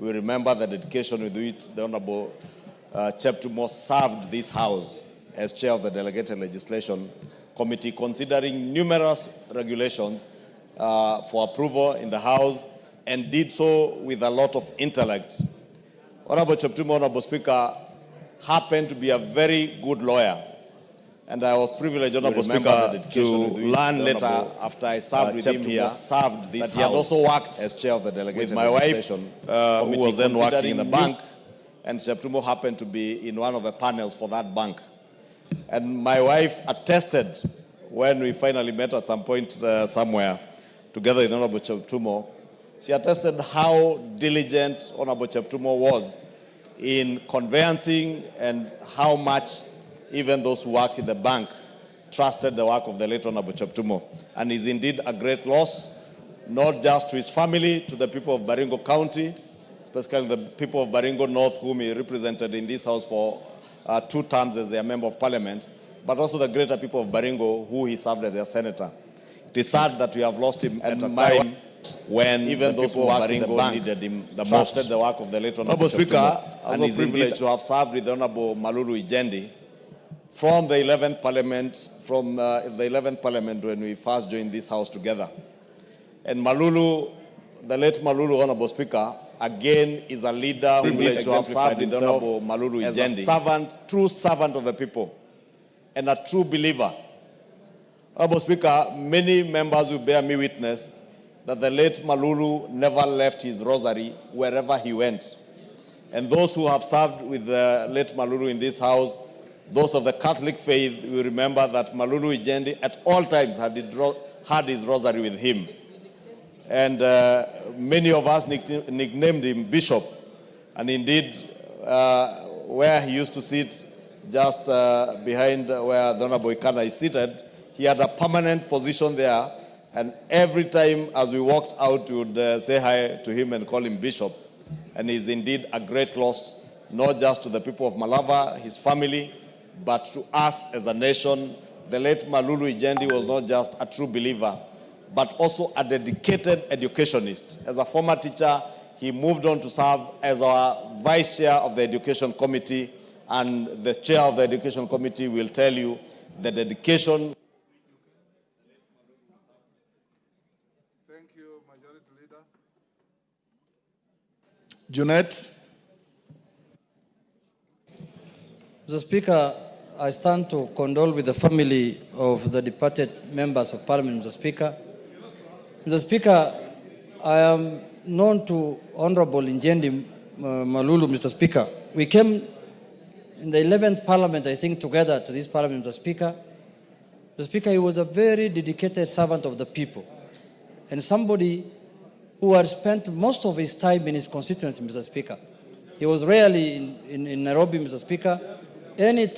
We remember the dedication with which the Honorable Cheptumo served this House as chair of the Delegated Legislation Committee, considering numerous regulations for approval in the House, and did so with a lot of intellect. Honorable Cheptumo, Honorable Speaker, happened to be a very good lawyer. And I was privileged, Honorable Speaker, to learn later, after I served with him here, that he had also worked as chair of the Delegated with my wife, who was then working in the bank, and Cheptumo happened to be in one of the panels for that bank. And my wife attested, when we finally met at some point somewhere, together with Honorable Cheptumo, she attested how diligent Honorable Cheptumo was in conveyancing, and how much even those who worked in the bank trusted the work of the late Honorable Cheptumo. And is indeed a great loss, not just to his family, to the people of Baringo County, especially the people of Baringo North, whom he represented in this House for 2 terms as their Member of Parliament, but also the greater people of Baringo, who he served as their senator. It is sad that we have lost him at a time when even those who worked in the bank needed him the most. The work of the late Honorable Speaker, and is privileged to have served with the Honorable Malulu Injedi from the 11th Parliament, when we first joined this House together. And Malulu, the late Malulu, Honorable Speaker, again is a leader who privileged to have served with the Honorable Malulu Injedi as a servant, true servant of the people, and a true believer. Honorable Speaker, many members will bear me witness that the late Malulu never left his rosary wherever he went. And those who have served with the late Malulu in this House, those of the Catholic faith, will remember that Malulu Injedi at all times had his rosary with him. And many of us nicknamed him Bishop. And indeed, where he used to sit, just behind where the Honorable Ikana is seated, he had a permanent position there. And every time as we walked out, we would say hi to him and call him Bishop. And he's indeed a great loss, not just to the people of Malava, his family, but to us as a nation. The late Malulu Injedi was not just a true believer, but also a dedicated educationist. As a former teacher, he moved on to serve as our vice chair of the Education Committee, and the chair of the Education Committee will tell you the dedication. Thank you, Majority Leader. Junet. Mr. Speaker, I stand to condole with the family of the departed members of Parliament, Mr. Speaker. Mr. Speaker, I am known to Honorable Injedi Malulu, Mr. Speaker. We came in the 11th Parliament, I think, together to this Parliament, Mr. Speaker. Mr. Speaker, he was a very dedicated servant of the people, and somebody who had spent most of his time in his constituency, Mr. Speaker. He was rarely in Nairobi, Mr. Speaker. Any time